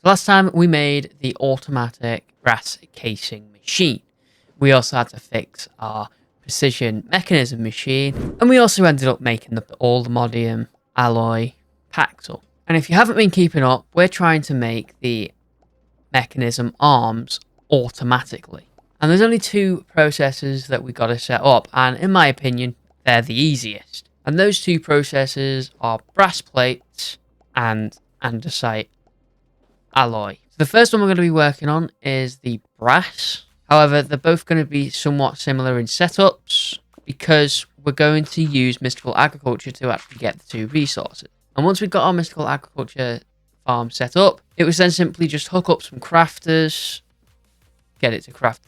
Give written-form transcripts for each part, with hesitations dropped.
Last time we made the automatic brass casing machine. We also had to fix our precision mechanism machine, and we also ended up making all the Modium alloy packed up. And if you haven't been keeping up, we're trying to make the mechanism arms automatically. And there's only two processes that we got to set up, and in my opinion, they're the easiest. And those two processes are brass plates and andesite alloy. So the first one we're going to be working on is the brass. However, they're both going to be somewhat similar in setups because we're going to use Mystical Agriculture to actually get the two resources. And once we've got our Mystical Agriculture farm set up, it was then simply just hook up some crafters, get it to craft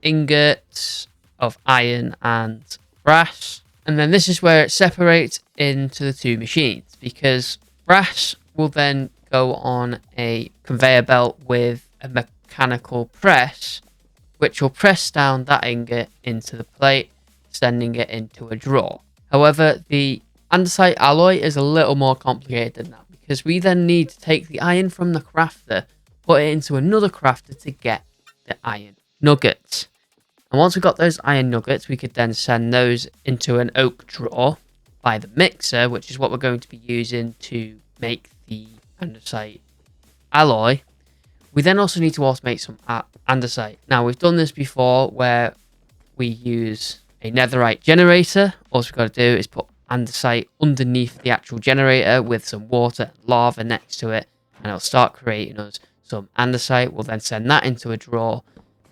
ingots of iron and brass. And then this is where it separates into the two machines, because brass will then go on a conveyor belt with a mechanical press, which will press down that ingot into the plate, sending it into a drawer. However, the andesite alloy is a little more complicated than that, because we then need to take the iron from the crafter, put it into another crafter to get the iron nuggets. And once we got those iron nuggets, we could then send those into an oak drawer by the mixer, which is what we're going to be using to make the andesite alloy. We then also need to automate some andesite. Now, we've done this before where we use a netherite generator. All we've got to do is put andesite underneath the actual generator with some water and lava next to it, and it'll start creating us some andesite. We'll then send that into a drawer,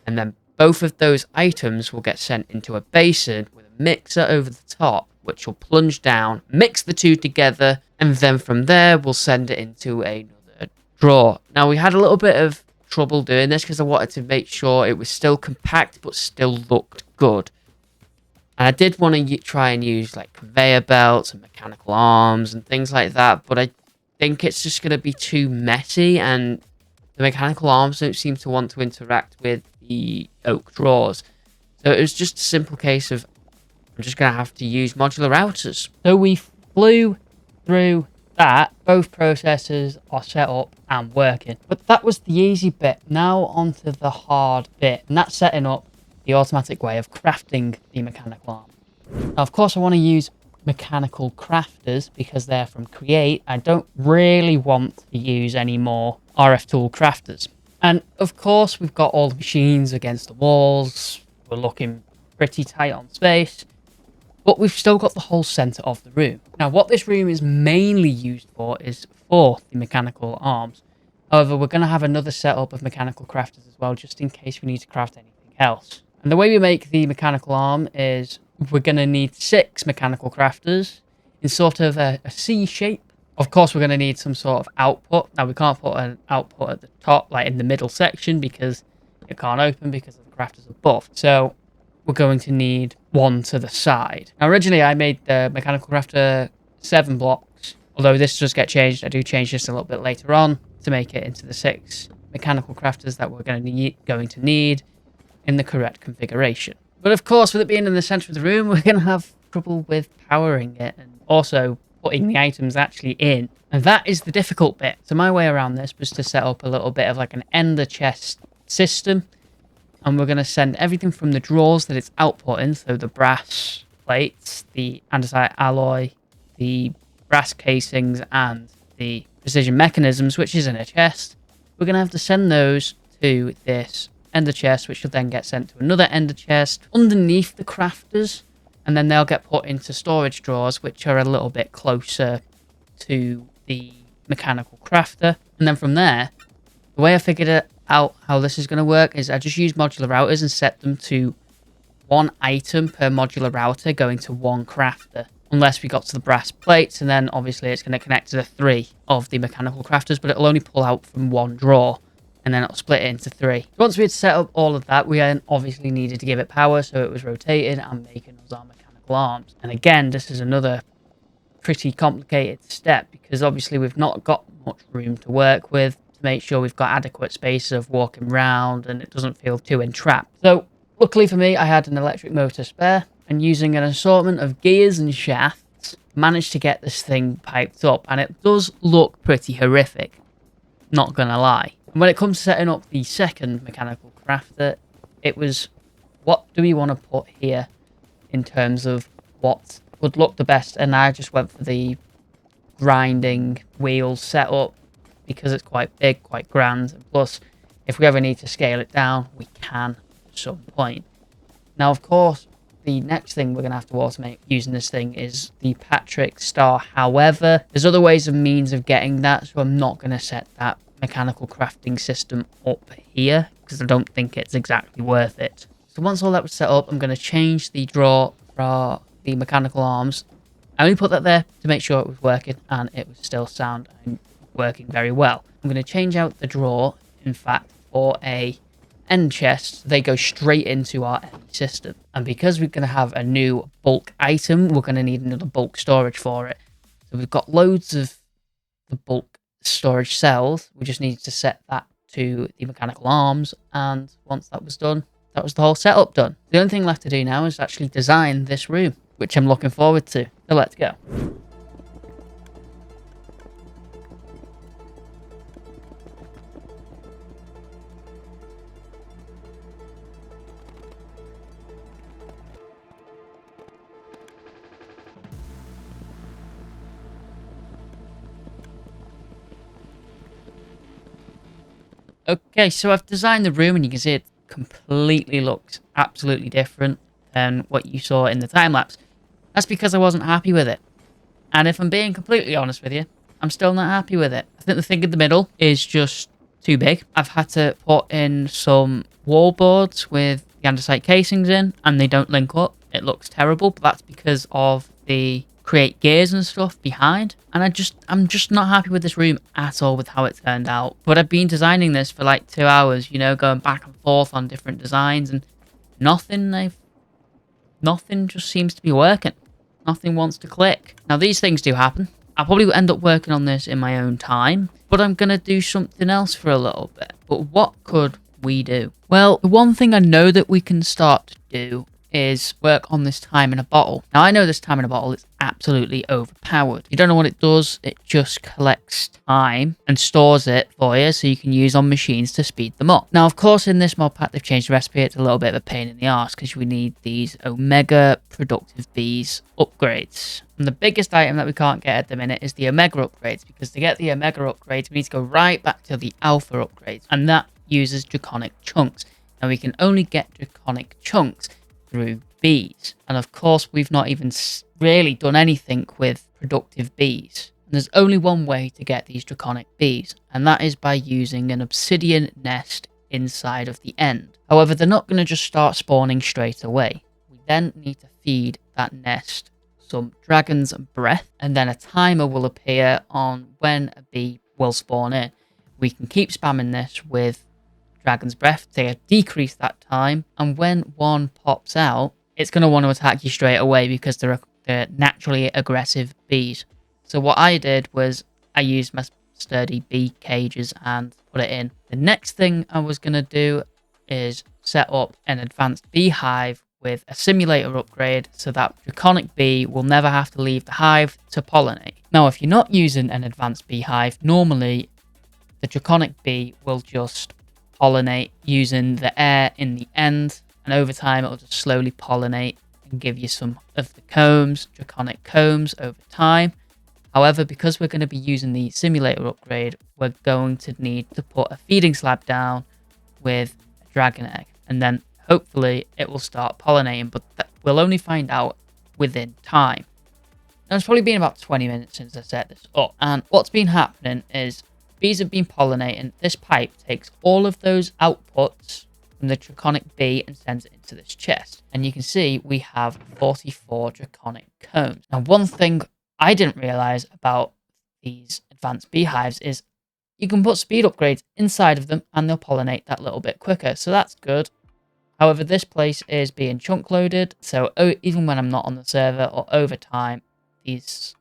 and then both of those items will get sent into a basin with a mixer over the top, which will plunge down, mix the two together, and then from there we'll send it into another drawer. Now, we had a little bit of trouble doing this because I wanted to make sure it was still compact but still looked good. And I did want to try and use like conveyor belts and mechanical arms and things like that, but I think it's just going to be too messy, and the mechanical arms don't seem to want to interact with the oak drawers. So it was just a simple case of I'm just going to have to use modular routers. So we flew through that. Both processes are set up and working. But that was the easy bit. Now onto the hard bit, and that's setting up the automatic way of crafting the mechanical arm. Now, of course, I want to use mechanical crafters because they're from Create. I don't really want to use any more RF tool crafters. And of course, we've got all the machines against the walls. We're looking pretty tight on space, but we've still got the whole center of the room. Now, what this room is mainly used for is for the mechanical arms. However, we're going to have another setup of mechanical crafters as well, just in case we need to craft anything else. And the way we make the mechanical arm is we're going to need 6 mechanical crafters in sort of a C shape. Of course, we're going to need some sort of output. Now, we can't put an output at the top, like in the middle section, because it can't open because of the crafters above. So we're going to need one to the side. Now, originally, I made the mechanical crafter 7 blocks. Although this does get changed, I do change this a little bit later on to make it into the 6 mechanical crafters that we're going to need in the correct configuration. But of course, with it being in the center of the room, we're going to have trouble with powering it and also putting the items actually in. And that is the difficult bit. So my way around this was to set up a little bit of like an ender chest system. And we're going to send everything from the drawers that it's outputting, so the brass plates, the andesite alloy, the brass casings, and the precision mechanisms, which is in a chest. We're going to have to send those to this ender chest, which will then get sent to another ender chest underneath the crafters, and then they'll get put into storage drawers, which are a little bit closer to the mechanical crafter. And then from there, the way I figured it out how this is going to work is I just use modular routers and set them to 1 item per modular router going to 1 crafter, unless we got to the brass plates, and then obviously it's going to connect to the 3 of the mechanical crafters, but it'll only pull out from 1 drawer, and then it'll split it into 3. Once we had set up all of that, we then obviously needed to give it power, so it was rotating and making us our mechanical arms. And again, this is another pretty complicated step, because obviously we've not got much room to work with to make sure we've got adequate space of walking around and it doesn't feel too entrapped. So luckily for me, I had an electric motor spare, and using an assortment of gears and shafts, managed to get this thing piped up, and it does look pretty horrific. not gonna lie. And when it comes to setting up the second mechanical crafter, it was, what do we want to put here in terms of what would look the best? And I just went for the grinding wheel setup because it's quite big, quite grand. And plus, if we ever need to scale it down, we can at some point. Now, of course, the next thing we're going to have to automate using this thing is the Patrick Star. However, there's other ways and means of getting that, so I'm not going to set that mechanical crafting system up here because I don't think it's exactly worth it. So once all that was set up, I'm going to change the draw for the mechanical arms. I only put that there to make sure it was working, and it was still sound and working very well. I'm going to change out the drawer, in fact, for a end chest. They go straight into our end system. And because we're going to have a new bulk item, we're going to need another bulk storage for it. So we've got loads of the bulk storage cells. We just needed to set that to the mechanical arms. And once that was done, that was the whole setup done. The only thing left to do now is actually design this room, which I'm looking forward to. So let's go. Okay, so I've designed the room and you can see it completely looks absolutely different than what you saw in the time lapse. That's because I wasn't happy with it. And if I'm being completely honest with you, I'm still not happy with it. I think the thing in the middle is just too big. I've had to put in some wall boards with the andesite casings in and they don't link up. It looks terrible, but that's because of the create gears and stuff behind, and I'm just not happy with this room at all with how it turned out. But I've been designing this for like 2 hours, you know, going back and forth on different designs, and nothing just seems to be working. Nothing wants to click. Now these things do happen. I'll probably end up working on this in my own time, but I'm gonna do something else for a little bit. But what could we do? Well, the one thing I know that we can start to do is work on this time in a bottle. Now I know this time in a bottle is absolutely overpowered. If you don't know what it does, it just collects time and stores it for you so you can use on machines to speed them up. Now of course in this mod pack they've changed the recipe. It's a little bit of a pain in the arse because we need these Omega Productive Bees upgrades. And the biggest item that we can't get at the minute is the Omega upgrades, because to get the Omega upgrades we need to go right back to the Alpha upgrades, and that uses Draconic Chunks. Now we can only get Draconic Chunks through bees, and of course we've not even really done anything with productive bees. And there's only one way to get these draconic bees, and that is by using an obsidian nest inside of the end. However, they're not going to just start spawning straight away. We then need to feed that nest some dragon's breath, and then a timer will appear on when a bee will spawn in. We can keep spamming this with dragon's breath to decrease that time, and when one pops out, it's going to want to attack you straight away because they're naturally aggressive bees. So what I did was I used my sturdy bee cages and put it in. The next thing I was going to do is set up an advanced beehive with a simulator upgrade so that draconic bee will never have to leave the hive to pollinate. Now if you're not using an advanced beehive, normally the draconic bee will just pollinate using the air in the end, and over time it'll just slowly pollinate and give you some of the combs, draconic combs, over time. However, because we're going to be using the simulator upgrade, we're going to need to put a feeding slab down with a dragon egg, and then hopefully it will start pollinating, but we'll only find out within time. Now it's probably been about 20 minutes since I set this up, and what's been happening is bees have been pollinating. This pipe takes all of those outputs from the draconic bee and sends it into this chest. And you can see we have 44 draconic combs. Now, one thing I didn't realize about these advanced beehives is you can put speed upgrades inside of them and they'll pollinate that little bit quicker. So that's good. However, this place is being chunk loaded. So even when I'm not on the server or over time, this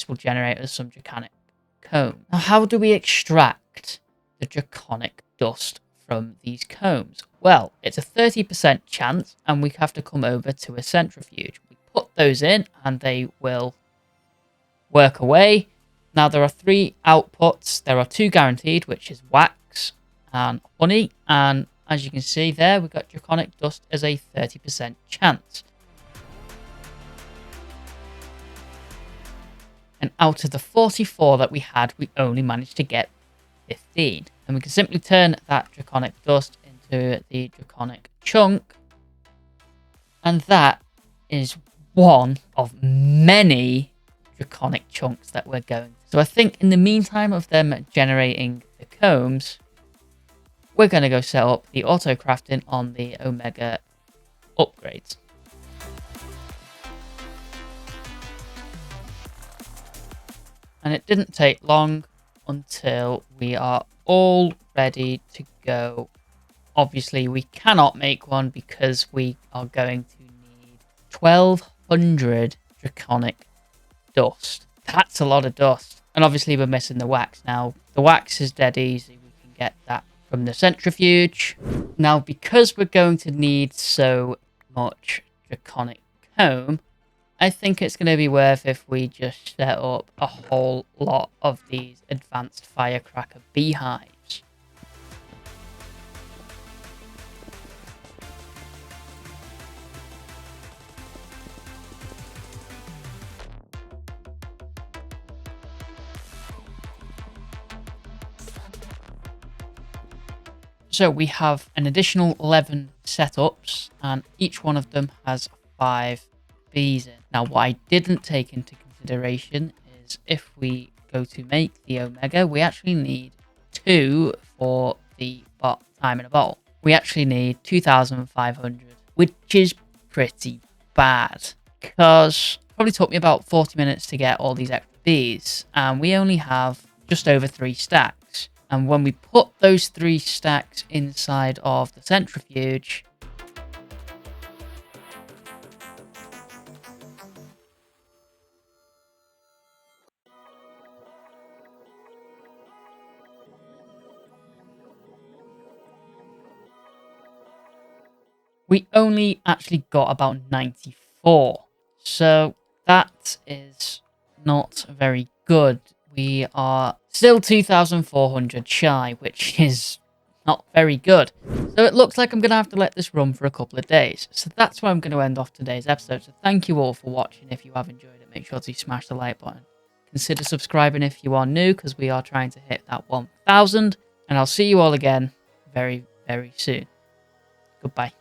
will generate us some draconic comb. Now, how do we extract the draconic dust from these combs? Well, it's a 30% chance, and we have to come over to a centrifuge. We put those in, and they will work away. Now, there are 3 outputs. There are 2 guaranteed, which is wax and honey. And as you can see there, we've got Draconic Dust as a 30% chance. And out of the 44 that we had, we only managed to get 15. And we can simply turn that Draconic Dust into the Draconic Chunk. And that is one of many Draconic Chunks that we're going. So I think in the meantime of them generating the combs, we're going to go set up the auto crafting on the Omega upgrades. And it didn't take long until we are all ready to go. Obviously, we cannot make one because we are going to need 1200 Draconic Dust. That's a lot of dust. And obviously, we're missing the wax. Now, the wax is dead easy. We can get that from the centrifuge. Now, because we're going to need so much Draconic Comb, I think it's going to be worth if we just set up a whole lot of these advanced firecracker beehives. So we have an additional 11 setups, and each one of them has 5 bees in. Now, what I didn't take into consideration is if we go to make the Omega, we actually need 2 for the bot time in a bowl. We actually need 2,500, which is pretty bad because it probably took me about 40 minutes to get all these extra bees, and we only have just over 3 stacks. And when we put those 3 stacks inside of the centrifuge, we only actually got about 94. So that is not very good. We are still 2,400 shy, which is not very good. So it looks like I'm going to have to let this run for a couple of days. So that's where I'm going to end off today's episode. So thank you all for watching. If you have enjoyed it, make sure to smash the like button. Consider subscribing if you are new, because we are trying to hit that 1,000. And I'll see you all again very, very soon. Goodbye.